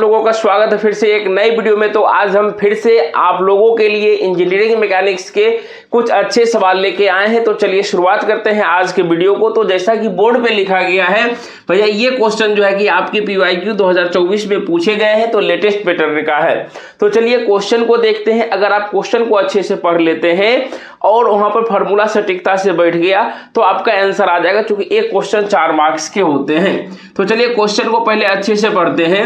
लोगों का स्वागत है फिर से एक नई वीडियो में। तो आज हम फिर से आप लोगों के लिए इंजीनियरिंग मैकेनिक्स के कुछ अच्छे सवाल लेके आए हैं। तो चलिए शुरुआत करते हैं आज के वीडियो को। तो जैसा कि बोर्ड पे लिखा गया है भैया, ये क्वेश्चन जो है कि आपके PYQ 2024 में पूछे गए हैं, तो लेटेस्ट पैटर्न का है। तो चलिए क्वेश्चन को देखते हैं। अगर आप क्वेश्चन को अच्छे से पढ़ लेते हैं और वहां पर फॉर्मूला सटीकता से बैठ गया तो आपका आंसर आ जाएगा, क्योंकि एक क्वेश्चन 4 मार्क्स के होते हैं। तो चलिए क्वेश्चन को पहले अच्छे से पढ़ते हैं।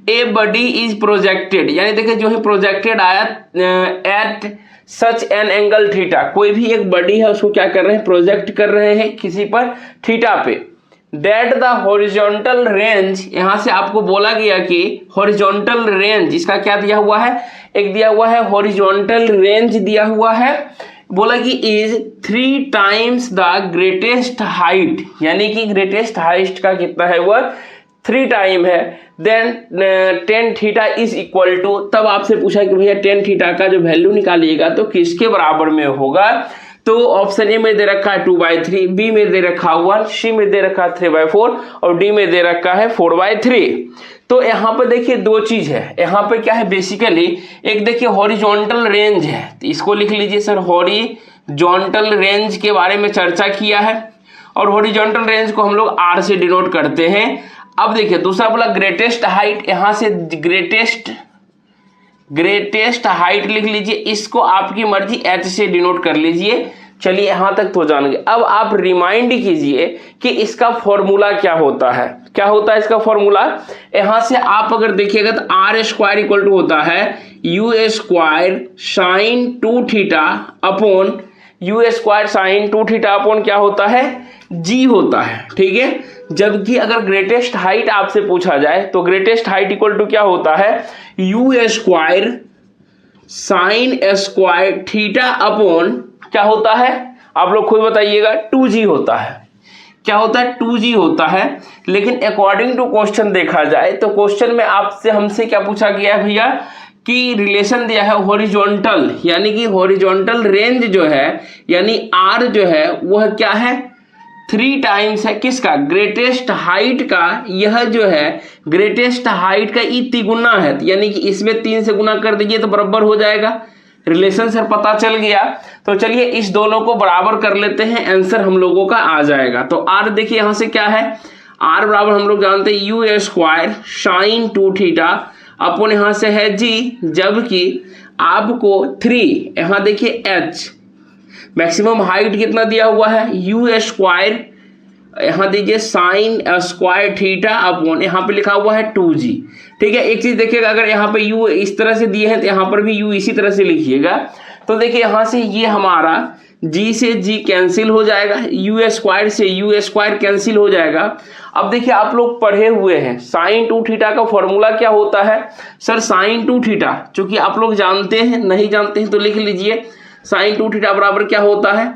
ए बॉडी इज प्रोजेक्टेड, यानी देखिए जो है प्रोजेक्टेड आया at such an angle theta. कोई भी एक बॉडी है उसको क्या कर रहे हैं, प्रोजेक्ट कर रहे हैं किसी पर थीटा पे। दैट द हॉरिजॉन्टल रेंज, यहां से आपको बोला गया कि हॉरिजॉन्टल रेंज, इसका क्या दिया हुआ है, एक दिया हुआ है हॉरिजॉन्टल रेंज दिया हुआ है। बोला कि is 3 times the greatest height, यानी कि ग्रेटेस्ट हाइट का कितना है वह 3 टाइम है। Then tan theta is equal to, तब आपसे पूछा कि भैया tan थीटा का जो वैल्यू निकालिएगा तो किसके बराबर में होगा। तो ऑप्शन ए में दे रखा है 2/3, बी में दे रखा 1, सी में दे रखा 3/4 और डी में दे रखा है 4/3। तो यहाँ पर देखिए दो चीज है, यहाँ पे क्या है बेसिकली, एक देखिए हॉरिजॉन्टल रेंज है, तो इसको लिख लीजिए सर, हॉरिजॉन्टल रेंज के बारे में चर्चा किया है और हॉरिजॉन्टल रेंज को हम लोग R से डिनोट करते हैं। अब देखिए दूसरा बोला ग्रेटेस्ट हाइट, यहां से ग्रेटेस्ट हाइट लिख लीजिए, इसको आपकी मर्जी H से डिनोट कर लीजिए। चलिए यहां तक तो जान गए। अब आप रिमाइंड कीजिए कि इसका फॉर्मूला क्या होता है, क्या होता है इसका फॉर्मूला। यहां से आप अगर देखिएगा तो R² इक्वल टू होता है U² sin 2 theta upon U² sin 2 theta upon क्या होता है, G होता है, ठीक है। जबकि अगर ग्रेटेस्ट हाइट आपसे पूछा जाए तो ग्रेटेस्ट हाइट इक्वल टू क्या होता है, U² sin² थीटा अपॉन क्या होता है, आप लोग खुद बताइएगा, 2G होता है। क्या होता है, 2G होता है। लेकिन अकॉर्डिंग टू क्वेश्चन देखा जाए तो क्वेश्चन में आपसे हमसे क्या पूछा गया है भैया, कि रिलेशन दिया है हॉरिजॉन्टल, यानी कि हॉरिजॉन्टल रेंज जो है यानी R जो है वह क्या है 3 टाइम्स है किसका, ग्रेटेस्ट हाइट का। यह जो है ग्रेटेस्ट हाइट का ई 3 गुना है, यानी कि इसमें 3 से गुना कर दीजिए तो बराबर हो जाएगा। रिलेशन सर पता चल गया। तो चलिए इस दोनों को बराबर कर लेते हैं, आंसर हम लोगों का आ जाएगा। तो R देखिए यहां से क्या है, R बराबर हम लोग जानते हैं U² sin 2 थीटा अपन यहां से है G, जबकि आपको 3 यहां देखिए H, मैक्सिमम हाइट कितना दिया हुआ है U² यहां दीजिए sin² थीटा अपॉन यहाँ पे लिखा हुआ है 2G, ठीक है। एक चीज देखिएगा, अगर यहाँ पे U इस तरह से दिए हैं तो यहाँ पर भी U इसी तरह से लिखिएगा। तो देखिए यहाँ से ये हमारा G से G कैंसिल हो जाएगा, U² से U² कैंसिल हो जाएगा। अब देखिए आप लोग पढ़े हुए हैं sin 2 थीटा का फॉर्मूला क्या होता है सर, sin 2 थीटा, चूंकि आप लोग जानते हैं, नहीं जानते हैं तो लिख लीजिए, sin 2 थीटा बराबर क्या होता है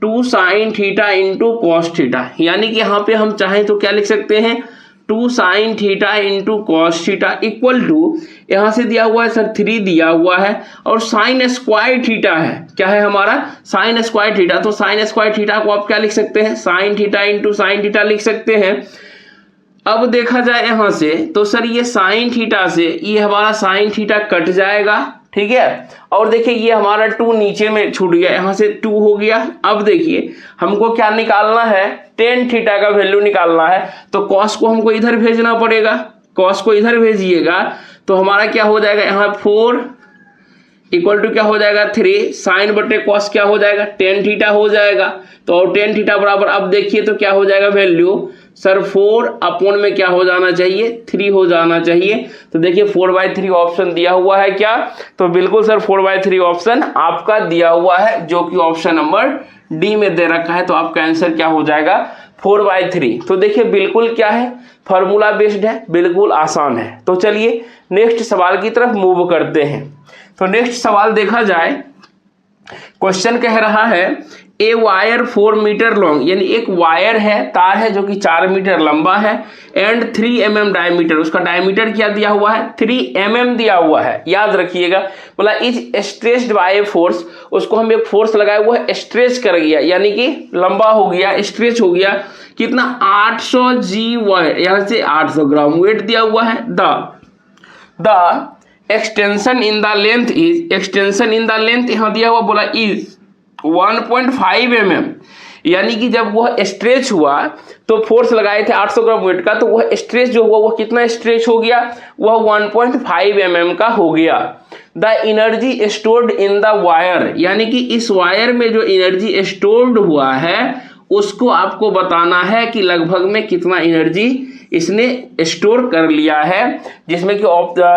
2 sin theta into cos theta. यानी कि यहाँ पे हम चाहें तो क्या लिख सकते हैं 2 sin theta into cos theta equal to, यहाँ से दिया हुआ है सर 3 दिया हुआ है और sin² थीटा है, क्या है हमारा sin² थीटा। तो sin² थीटा को आप क्या लिख सकते हैं, sin theta into sin theta लिख सकते हैं। अब देखा जाए यहां से तो सर ये sin थीटा से ये हमारा sin थीटा कट जाएगा, ठीक है। और देखिए ये हमारा 2 नीचे में छूट गया, यहां से 2 हो गया। अब देखिए हमको क्या निकालना है, tan थीटा का वैल्यू निकालना है। तो cos को हमको इधर भेजना पड़ेगा, cos को इधर भेजिएगा तो हमारा क्या हो जाएगा, यहाँ 4 इक्वल टू क्या हो जाएगा 3 sin बटे cos क्या हो जाएगा tan थीटा हो जाएगा। तो और tan थीटा बराबर, अब देखिए तो क्या हो जाएगा वैल्यू सर 4 अपॉन में क्या हो जाना चाहिए 3 हो जाना चाहिए। तो देखिए 4/3 ऑप्शन दिया हुआ है क्या, तो बिल्कुल सर 4/3 ऑप्शन आपका दिया हुआ है, जो कि ऑप्शन नंबर डी में दे रखा है। तो आपका आंसर क्या हो जाएगा 4/3। तो देखिए बिल्कुल क्या है, फॉर्मूला बेस्ड है, बिल्कुल आसान है। तो चलिए नेक्स्ट सवाल की तरफ मूव करते हैं। तो नेक्स्ट सवाल देखा जाए, क्वेश्चन कह रहा है ए वायर 4 मीटर लॉन्ग, यानी एक वायर है, तार है जो कि 4 मीटर लंबा है एंड 3 mm डायमीटर, उसका डायमीटर क्या दिया हुआ है 3 mm दिया हुआ है। याद रखिएगा, बोला इज स्ट्रेच्ड बाय फोर्स, उसको हम एक फोर्स लगाए हुआ है, स्ट्रेच कर गया यानी कि लंबा हो गया, स्ट्रेच हो गया, कितना 800 G वायर, यहाँ से 800 ग्राम वेट दिया हुआ है। The extension in the length is, extension in the length यहाँ दिया हुआ बोला इज 1.5 mm, यानी कि जब वह स्ट्रेच हुआ तो फोर्स लगाए थे 800 ग्राम वेट का, तो वह स्ट्रेच जो हुआ वह कितना स्ट्रेच हो गया, वह 1.5 mm का हो गया। The energy stored in the wire, यानी कि इस वायर में जो एनर्जी स्टोर्ड हुआ है उसको आपको बताना है कि लगभग में कितना एनर्जी इसने स्टोर कर लिया है, जिसमें कि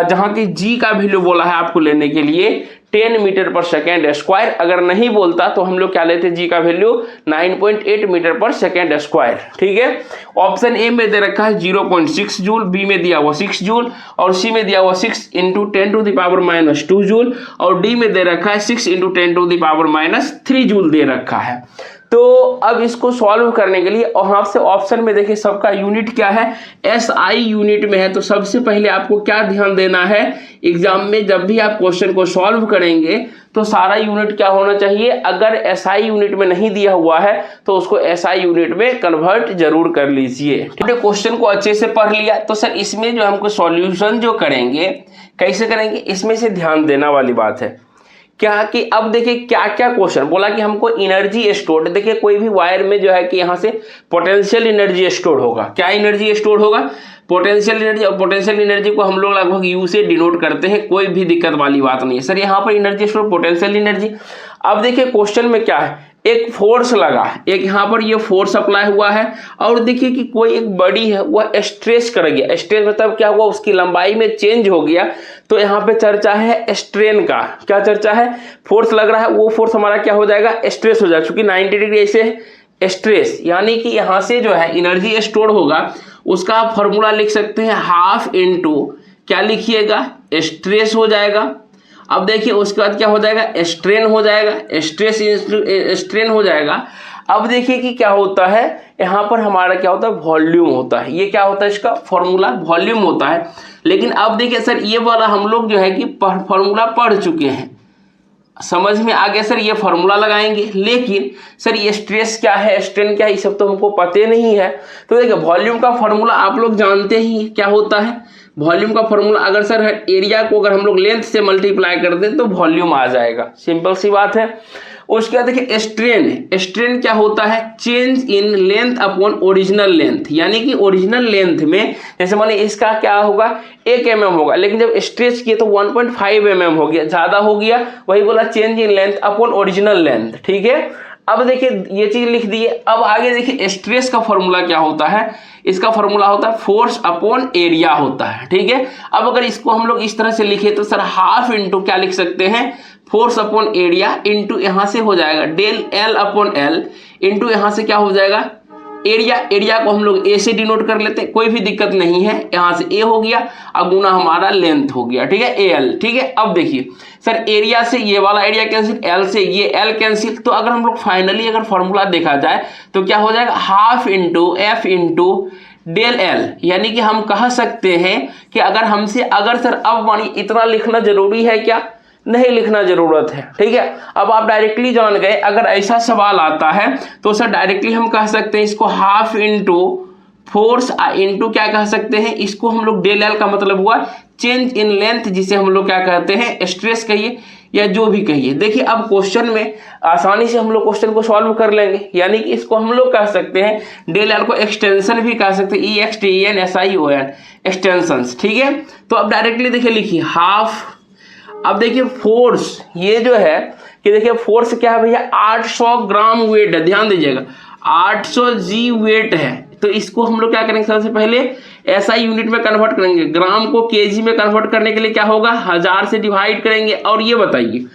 जहां की जी का वैल्यू बोला है आपको लेने के लिए 10 मीटर पर सेकेंड स्क्वायर। अगर नहीं बोलता तो हम लोग क्या लेते, जी का वैल्यू 9.8 मीटर पर सेकेंड स्क्वायर। ठीक है, ऑप्शन ए में दे रखा है 0.6 जूल, बी में दिया हुआ 6 जूल और सी में दिया हुआ 6 × 10⁻² जूल और डी में दे रखा है 6 × 10⁻³ जूल दे रखा है। तो अब इसको सॉल्व करने के लिए और आपसे ऑप्शन में देखिए सबका यूनिट क्या है, एसआई यूनिट में है। तो सबसे पहले आपको क्या ध्यान देना है, एग्जाम में जब भी आप क्वेश्चन को सॉल्व करेंगे तो सारा यूनिट क्या होना चाहिए, अगर एसआई यूनिट में नहीं दिया हुआ है तो उसको एसआई यूनिट में कन्वर्ट जरूर कर लीजिए। ठीक है, क्वेश्चन को अच्छे से पढ़ लिया तो सर इसमें जो हमको सॉल्यूशन जो करेंगे कैसे करेंगे, इसमें से ध्यान देना वाली बात है क्या कि अब देखिए क्या क्या क्वेश्चन बोला कि हमको एनर्जी स्टोर, देखिए कोई भी वायर में जो है कि यहाँ से पोटेंशियल एनर्जी स्टोर होगा। क्या एनर्जी स्टोर होगा, पोटेंशियल एनर्जी, और पोटेंशियल एनर्जी को हम लोग लगभग यू से डिनोट करते हैं, कोई भी दिक्कत वाली बात नहीं है सर। यहाँ पर एनर्जी स्टोर पोटेंशियल एनर्जी। अब देखिए क्वेश्चन में क्या है, एक फोर्स लगा, एक यहाँ पर ये फोर्स अप्लाई हुआ है और देखिए कि कोई एक बॉडी है वह स्ट्रेच कर गया, स्ट्रेच मतलब क्या हुआ, उसकी लंबाई में चेंज हो गया। तो यहाँ पे चर्चा है स्ट्रेन का, क्या चर्चा है, फोर्स लग रहा है वो फोर्स हमारा क्या हो जाएगा, स्ट्रेस हो जाएगा, क्योंकि 90 डिग्री ऐसे स्ट्रेस, यानी कि यहाँ से जो है एनर्जी स्टोर होगा उसका आप फॉर्मूला लिख सकते हैं हाफ इंटू क्या लिखिएगा, स्ट्रेस हो जाएगा। अब देखिए उसके बाद क्या हो जाएगा, स्ट्रेन हो जाएगा, स्ट्रेस स्ट्रेन हो जाएगा। अब देखिए कि क्या होता है, यहाँ पर हमारा क्या होता है, वॉल्यूम होता है। ये क्या होता है, इसका फॉर्मूला वॉल्यूम होता है। लेकिन अब देखिए सर ये वाला हम लोग जो है कि फॉर्मूला पढ़ चुके हैं, समझ में आ गया सर, ये फॉर्मूला लगाएंगे। लेकिन सर ये स्ट्रेस क्या है, स्ट्रेन क्या है, ये सब तो हमको पता नहीं है। तो देखिए वॉल्यूम का फॉर्मूला आप लोग जानते ही क्या होता है, वॉल्यूम का फॉर्मूला अगर सर एरिया को अगर हम लोग लेंथ से मल्टीप्लाई कर दें तो वॉल्यूम आ जाएगा, सिंपल सी बात है। उसके बाद देखिए स्ट्रेन, स्ट्रेन क्या होता है, change in length upon original length, यानी कि ओरिजिनल लेंथ में जैसे माने इसका क्या होगा 1 mm होगा, लेकिन जब स्ट्रेच किए तो 1.5 mm हो गया, ज्यादा हो गया, वही बोला change in length upon original length. ठीक है, अब देखिए ये चीज लिख दिए। अब आगे देखिए स्ट्रेस का फॉर्मूला क्या होता है, इसका फॉर्मूला होता है फोर्स अपॉन एरिया होता है। ठीक है, अब अगर इसको हम लोग इस तरह से लिखे तो सर हाफ इंटू क्या लिख सकते हैं, फोर्स अपॉन एरिया इंटू यहाँ से हो जाएगा del L upon L into यहाँ से क्या हो जाएगा एरिया। एरिया को हम लोग ए से डिनोट कर लेते हैं, कोई भी दिक्कत नहीं है, यहाँ से ए हो गया, अब गुना हमारा लेंथ हो गया। ठीक है, ए एल। ठीक है, अब देखिए सर एरिया से ये वाला एरिया कैंसिल, एल से ये एल कैंसिल। तो अगर हम लोग फाइनली अगर फॉर्मूला देखा जाए तो क्या हो जाएगा, half into F into del L, यानी कि हम कह सकते हैं कि अगर हमसे अगर सर अब मानिए इतना लिखना जरूरी है क्या, नहीं लिखना जरूरत है। ठीक है, अब आप डायरेक्टली जान गए, अगर ऐसा सवाल आता है तो सर डायरेक्टली हम कह सकते हैं इसको हाफ इंटू फोर्स इंटू क्या कह सकते हैं, इसको हम लोग डेल एल का मतलब हुआ चेंज इन लेंथ, जिसे हम लोग क्या कहते हैं स्ट्रेस कहिए या जो भी कहिए। देखिए अब क्वेश्चन में आसानी से हम लोग क्वेश्चन को सॉल्व कर लेंगे, यानी कि इसको हम लोग कह सकते हैं डेल एल को एक्सटेंशन भी कह सकते हैं, EXTENSION एक्सटेंशंस। ठीक है, तो अब डायरेक्टली देखिए लिखिए हाफ। अब देखिए फोर्स ये जो है कि देखिए फोर्स क्या है भैया 800 ग्राम वेट है, ध्यान दीजिएगा 800 जी वेट है। तो इसको हम लोग क्या करेंगे, सबसे पहले एसआई यूनिट में कन्वर्ट करेंगे, ग्राम को केजी में कन्वर्ट करने के लिए क्या होगा 1000 से डिवाइड करेंगे। और ये बताइए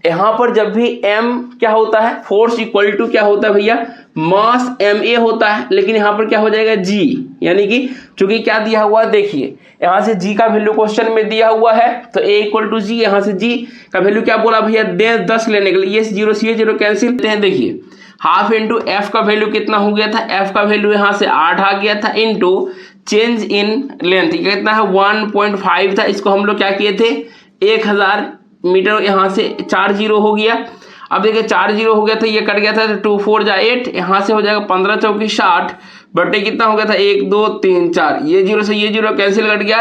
यहाँ पर जब भी m क्या होता है, फोर्स इक्वल टू क्या होता है भैया मास ma होता है, लेकिन यहाँ पर क्या हो जाएगा g, यानी कि चूंकि क्या दिया हुआ है देखिए यहाँ से g का वैल्यू क्वेश्चन में दिया हुआ है, तो a इक्वल टू जी, यहाँ से g का वैल्यू क्या बोला भैया 10 लेने के लिए, ये 0 से 0 कैंसिल करते हैं। देखिए हाफ इंटू एफ का वैल्यू कितना हो गया था, एफ का वैल्यू यहाँ से 8 आ गया था, इंटू चेंज इन लेंथ कितना है 1.5 था, इसको हम लोग क्या किए थे 1000 मीटर, यहाँ से 4 0 हो गया। अब देखिए 4 0 हो गया था, ये कट गया था 2 4 जा 8, यहाँ से हो जाएगा 15 चौकी 60 बटे कितना हो गया था 1 2 3 4, ये 0 से ये 0 कैंसिल कट गया,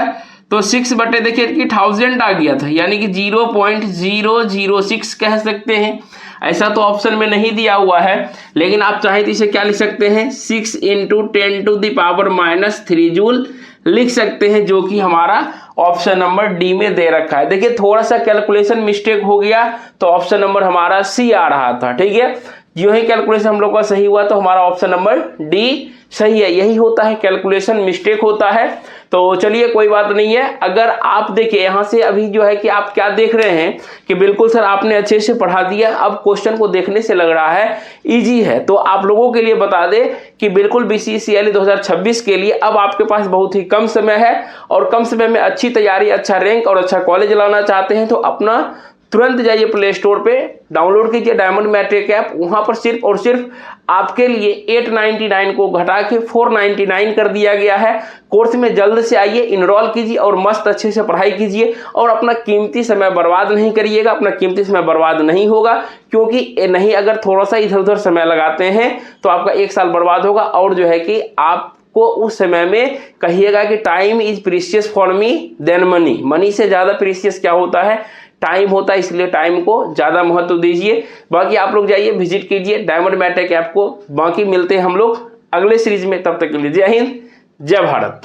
तो 6 बटे देखिए कि 1000 आ गया था, यानी कि 0.006 कह सकते हैं। ऐसा तो ऑप्शन में नहीं दिया हुआ है, लेकिन आप चाहें तो इसे क्या लिख सकते हैं, 6 × 10⁻³ जूल लिख सकते हैं, जो कि हमारा ऑप्शन नंबर डी में दे रखा है। देखिए थोड़ा सा कैलकुलेशन मिस्टेक हो गया तो ऑप्शन नंबर हमारा सी आ रहा था, ठीक है। जो ही कैलकुलेशन हम लोग का सही हुआ तो हमारा ऑप्शन नंबर डी सही है। यही होता है, कैलकुलेशन मिस्टेक होता है। तो चलिए कोई बात नहीं है। अगर आप देखिए यहाँ से अभी जो है कि आप क्या देख रहे हैं कि बिल्कुल सर आपने अच्छे से पढ़ा दिया, अब क्वेश्चन को देखने से लग रहा है इजी है। तो आप लोगों के लिए बता दें कि बिल्कुल BCCL 2026 के लिए अब आपके पास बहुत ही कम समय है, और कम समय में अच्छी तैयारी, अच्छा रैंक और अच्छा कॉलेज लाना चाहते हैं तो अपना तुरंत जाइए प्ले स्टोर पे, डाउनलोड कीजिए डायमंड मैट्रिक ऐप। वहां पर सिर्फ और सिर्फ आपके लिए 899 को घटा के 499 कर दिया गया है। कोर्स में जल्द से आइए, इनरोल कीजिए और मस्त अच्छे से पढ़ाई कीजिए, और अपना कीमती समय बर्बाद नहीं करिएगा। अपना कीमती समय बर्बाद नहीं होगा, क्योंकि नहीं अगर थोड़ा सा इधर उधर समय लगाते हैं तो आपका 1 साल बर्बाद होगा, और जो है कि आप को उस समय में कहिएगा कि time is precious for me then money. Money से ज्यादा प्रीशियस क्या होता है, टाइम होता है, इसलिए टाइम को ज्यादा महत्व दीजिए। बाकी आप लोग जाइए विजिट कीजिए डायमंड मैट्रिक ऐप को। बाकी मिलते हैं हम लोग अगले सीरीज में, तब तक के लिए जय हिंद, जय भारत।